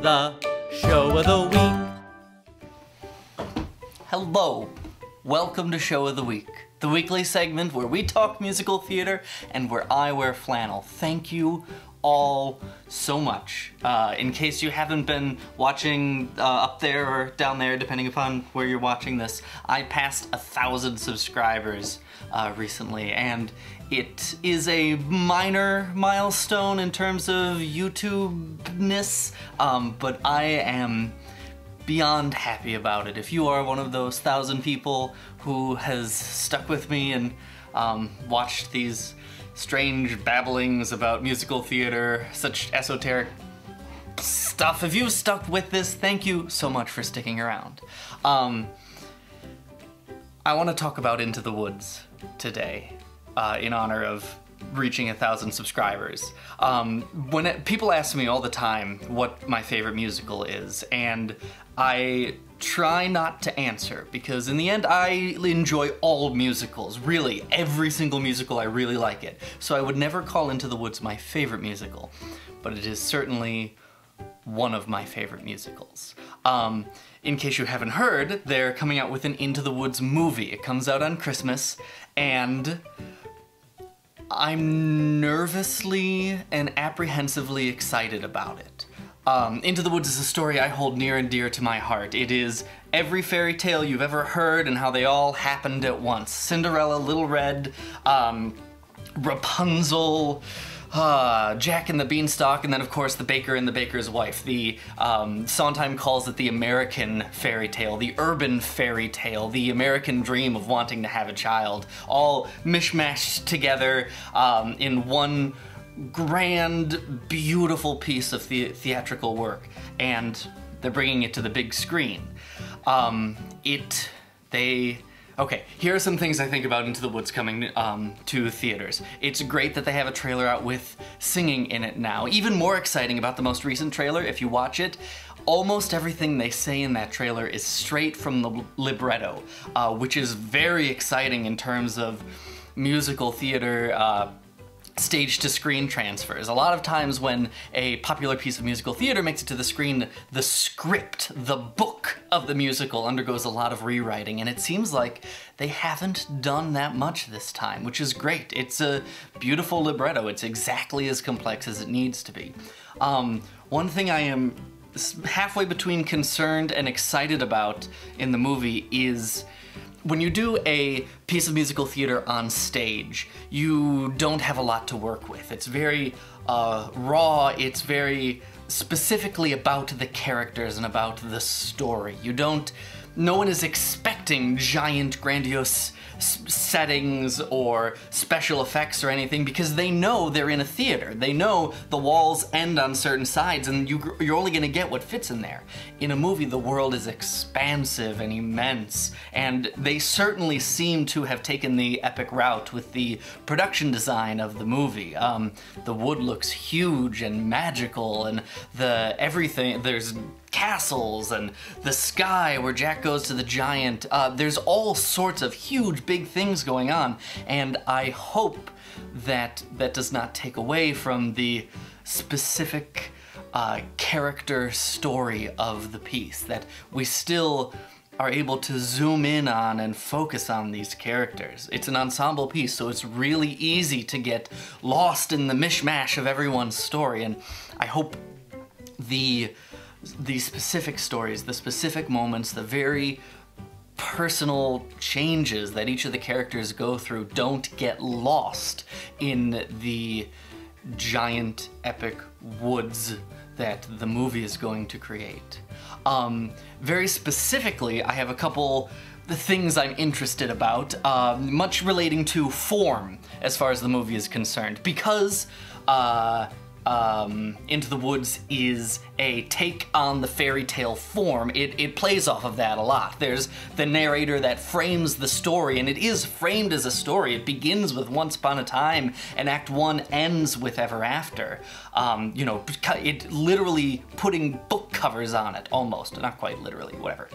the show of the week. Hello, welcome to Show of the Week, the weekly segment where we talk musical theater and where I wear flannel. Thank you all so much. In case you haven't been watching up there or down there, depending upon where you're watching this, I passed 1,000 subscribers recently, and it is a minor milestone in terms of YouTube-ness, but I am beyond happy about it. If you are one of those 1,000 people who has stuck with me and watched these strange babblings about musical theater, such esoteric stuff, if you've stuck with this, thank you so much for sticking around. I want to talk about Into the Woods today, in honor of reaching 1,000 subscribers. People ask me all the time what my favorite musical is, and I try not to answer, because in the end I enjoy all musicals. Really, every single musical, I really like it. So I would never call Into the Woods my favorite musical, but it is certainly one of my favorite musicals. In case you haven't heard, they're coming out with an Into the Woods movie. It comes out on Christmas, and I'm nervously and apprehensively excited about it. Into the Woods is a story I hold near and dear to my heart. It is every fairy tale you've ever heard and how they all happened at once. Cinderella, Little Red, Rapunzel, Jack and the Beanstalk, and then of course the Baker and the Baker's Wife. The Sondheim calls it the American fairy tale, the urban fairy tale, the American dream of wanting to have a child, all mishmashed together in one grand, beautiful piece of theatrical work, and they're bringing it to the big screen. Okay, here are some things I think about Into the Woods coming to theaters. It's great that they have a trailer out with singing in it now. Even more exciting about the most recent trailer, if you watch it, almost everything they say in that trailer is straight from the libretto, which is very exciting in terms of musical theater stage-to-screen transfers. A lot of times when a popular piece of musical theater makes it to the screen, the script, the book of the musical undergoes a lot of rewriting, and it seems like they haven't done that much this time, which is great. It's a beautiful libretto. It's exactly as complex as it needs to be. One thing I am halfway between concerned and excited about in the movie is when you do a piece of musical theater on stage, you don't have a lot to work with. It's very raw, it's very specifically about the characters and about the story. No one is expecting giant, grandiose settings or special effects or anything, because they know they're in a theater. They know the walls end on certain sides and you're only gonna get what fits in there. In a movie, the world is expansive and immense, and they certainly seem to have taken the epic route with the production design of the movie. The wood looks huge and magical, and there's castles and the sky where Jack goes to the giant. There's all sorts of huge, big things going on, and I hope that that does not take away from the specific character story of the piece, that we still are able to zoom in on and focus on these characters. It's an ensemble piece, so it's really easy to get lost in the mishmash of everyone's story, and I hope the specific stories, the specific moments, the very personal changes that each of the characters go through don't get lost in the giant epic woods that the movie is going to create. Very specifically, I have a couple things I'm interested about, much relating to form as far as the movie is concerned, because Into the Woods is a take on the fairy tale form. It plays off of that a lot. There's the narrator that frames the story, and it is framed as a story. It begins with Once Upon a Time, and Act 1 ends with Ever After. You know, it literally putting book covers on it, almost. Not quite literally, whatever.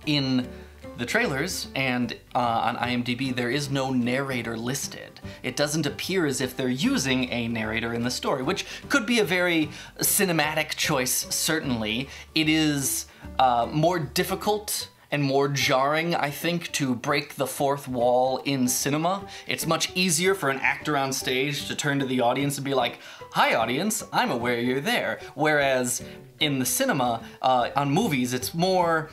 In the trailers and on IMDb, there is no narrator listed. It doesn't appear as if they're using a narrator in the story, which could be a very cinematic choice, certainly. It is more difficult and more jarring, I think, to break the fourth wall in cinema. It's much easier for an actor on stage to turn to the audience and be like, "Hi audience, I'm aware you're there." Whereas in the cinema, on movies, it's more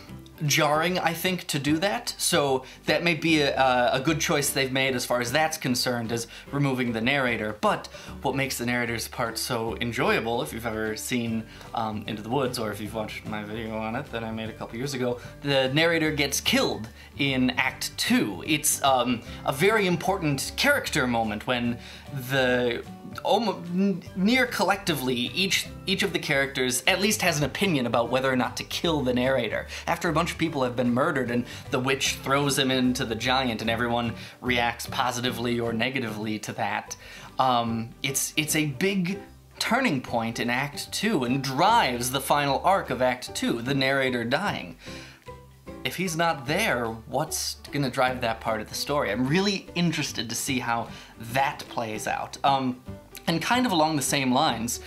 jarring, I think, to do that. So that may be a good choice they've made as far as that's concerned, is removing the narrator. But what makes the narrator's part so enjoyable, if you've ever seen Into the Woods, or if you've watched my video on it that I made a couple years ago, the narrator gets killed in Act 2. It's a very important character moment when near collectively, each of the characters at least has an opinion about whether or not to kill the narrator. After a bunch of people have been murdered and the witch throws him into the giant and everyone reacts positively or negatively to that, it's a big turning point in Act 2 and drives the final arc of Act 2, the narrator dying. If he's not there, what's gonna drive that part of the story? I'm really interested to see how that plays out. And kind of along the same lines,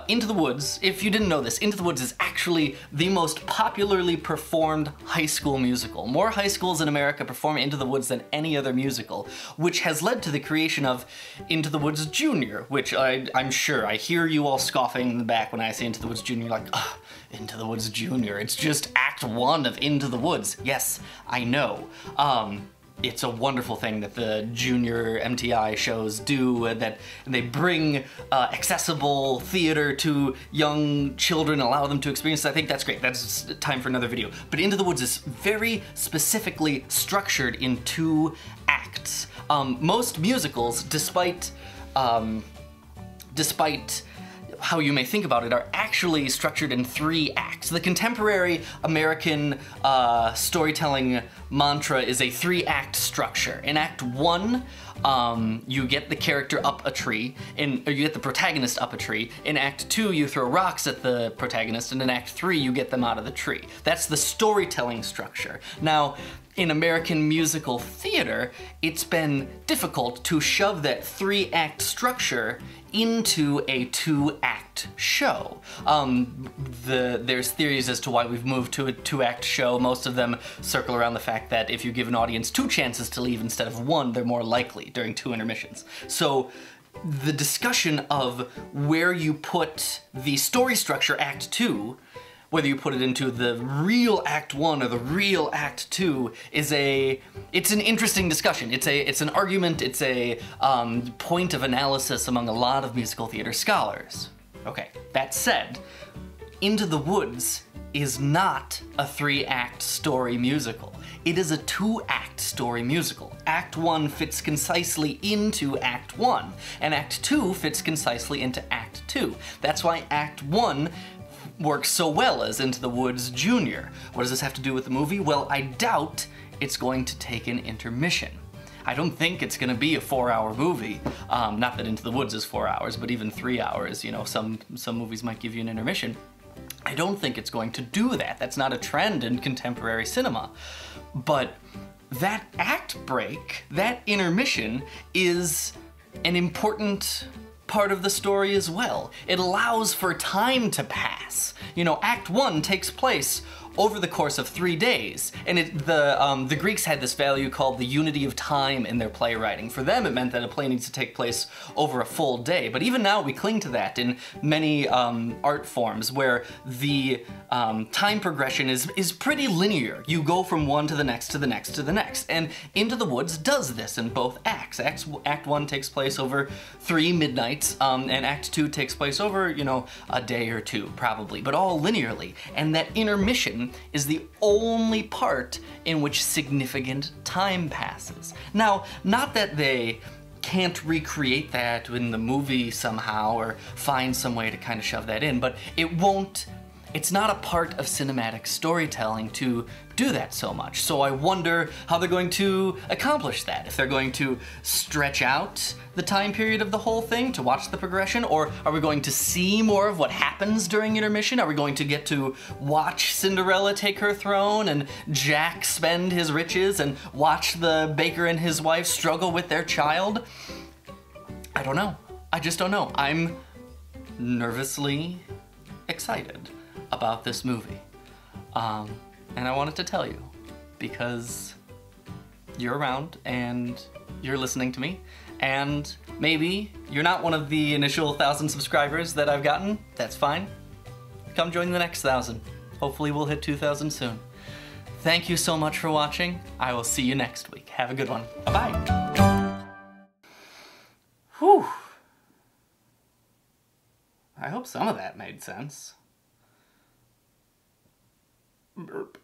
Into the Woods, if you didn't know this, Into the Woods is actually the most popularly performed high school musical. More high schools in America perform Into the Woods than any other musical, which has led to the creation of Into the Woods Junior, which I'm sure I hear you all scoffing in the back when I say Into the Woods Junior, like, ugh, Into the Woods Junior, it's just Act 1 of Into the Woods. Yes, I know. It's a wonderful thing that the junior MTI shows do, that they bring accessible theater to young children, allow them to experience. I think that's great. That's time for another video. But Into the Woods is very specifically structured in 2 acts. Most musicals, despite how you may think about it, are actually structured in 3 acts. The contemporary American storytelling mantra is a 3-act structure. In Act 1, you get the character up a tree, or you get the protagonist up a tree. In Act 2, you throw rocks at the protagonist, and in Act 3, you get them out of the tree. That's the storytelling structure. Now, in American musical theater, it's been difficult to shove that 3-act structure into a 2-act show. There's theories as to why we've moved to a 2-act show. Most of them circle around the fact that if you give an audience 2 chances to leave instead of 1, they're more likely during 2 intermissions. So the discussion of where you put the story structure Act 2, whether you put it into the real Act 1 or the real Act 2, it's an interesting discussion. It's an argument, it's a point of analysis among a lot of musical theater scholars. Okay, that said, Into the Woods is not a 3-act story musical. It is a 2-act story musical. Act 1 fits concisely into Act 1, and Act 2 fits concisely into Act 2. That's why Act 1 works so well as Into the Woods Junior. What does this have to do with the movie? Well, I doubt it's going to take an intermission. I don't think it's gonna be a 4-hour movie. Not that Into the Woods is 4 hours, but even 3 hours, you know, some movies might give you an intermission. I don't think it's going to do that. That's not a trend in contemporary cinema. But that act break, that intermission, is an important part of the story as well. It allows for time to pass. You know, Act 1 takes place over the course of 3 days, and the Greeks had this value called the unity of time in their playwriting. For them, it meant that a play needs to take place over a full day, but even now we cling to that in many art forms where the time progression is pretty linear. You go from one to the next to the next to the next, and Into the Woods does this in both acts. Act 1 takes place over 3 midnights, and Act 2 takes place over, you know, a day or 2 probably, but all linearly. And that intermission is the only part in which significant time passes. Now, not that they can't recreate that in the movie somehow or find some way to kind of shove that in, but it won't it's not a part of cinematic storytelling to do that so much. So I wonder how they're going to accomplish that. If they're going to stretch out the time period of the whole thing to watch the progression, or are we going to see more of what happens during intermission? Are we going to get to watch Cinderella take her throne and Jack spend his riches and watch the baker and his wife struggle with their child? I don't know. I just don't know. I'm nervously excited about this movie. And I wanted to tell you because you're around and you're listening to me, and maybe you're not one of the initial 1,000 subscribers that I've gotten. That's fine. Come join the next 1,000. Hopefully we'll hit 2,000 soon. Thank you so much for watching. I will see you next week. Have a good one. Bye-bye. Whew. I hope some of that made sense. Burp.